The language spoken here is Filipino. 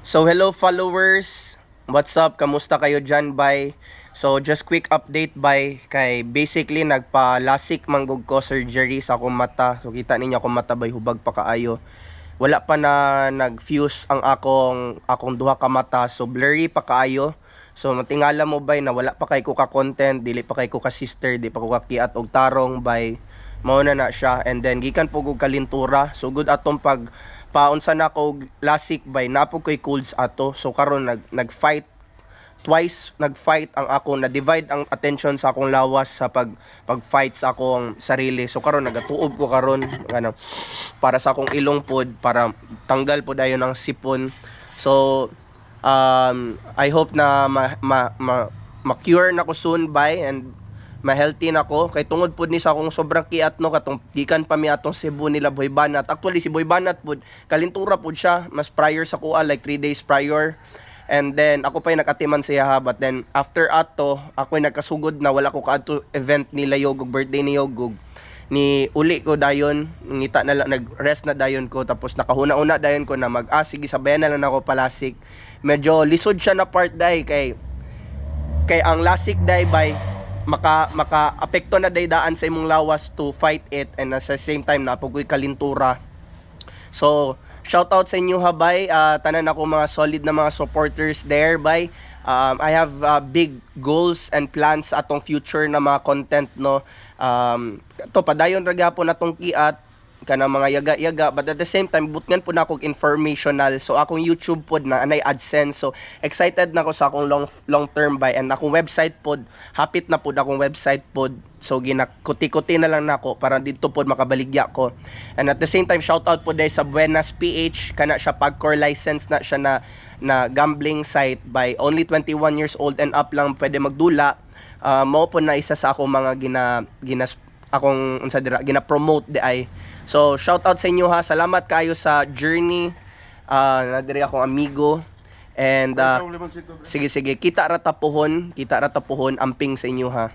So hello followers, what's up? Kamusta kayo dyan, bay? So just quick update, bay, kay basically nagpa-lasik manggug ko surgery sa akong mata. So kita ninyo akong mata, bay, hubag pa kaayo. Wala pa na nag-fuse ang akong duha ka mata, so blurry pa kaayo. So matingala mo, bay, na wala pa kay ko ka content, dili pa kay ko ka sister, di pa ko ka kiat og tarong, bay. Mao na siya, and then gikan po og kalintura. So good atong pag paunsa na ko lasik, bay, napog ko'y colds ato. So karon nag-fight twice, nag-fight ang ako, na-divide ang attention sa akong lawas sa pag-fight sa akong sarili. So karon nagatuob ko karon ano, para sa akong ilong pod, para tanggal po dayon ang sipon. So I hope na ma-cure na ko soon, bay, and ma-healthy na ko kay tungod pud ni sa akong sobrang kiat, no, katong gikan pa mi atong Cebu nila Boy Banat. Actually si Boy Banat pud kalintura pud siya mas prior sa kuha, like 3 days prior, and then ako pa nakatiman siya ha. But then after ato ako nagkasugod na wala ko kaadto event nila Yogog, birthday ni Yogog, ni uli ko dayon, ngita na lang, nag-rest na dayon ko, tapos nakahuna-una dayon ko na sige sabayan na lang ako palasik. Medyo lisod siya na part, day, kay ang lasik, day, bay, maka apekto na daydaan sa imong lawas to fight it, and at the same time napugoy kalintura. So shout out sa inyo ha, bay, tanan ako mga solid na mga supporters there, bay. I have big goals and plans atong future na mga content, no. To padayon ra gyapon atong kiat kana mga yaga-yaga, but at the same time butngan po na akong informational. So akong YouTube pod na anay AdSense, so excited na ako sa akong long term, by, and akong website pod, hapit na pod akong website pod. So ginakuti-kuti na lang nako para dito pod makabaligya ko. And at the same time shout out pod sa Buenas PH, kana siya pagcore license na siya na gambling site, by only 21 years old and up lang pwede magdula. Mao po na isa sa akong mga gina-promote di ay. So shout out sa inyo ha, salamat kayo sa journey. Nadiri akong amigo, and sige kita ra tapuhon amping sa inyo ha.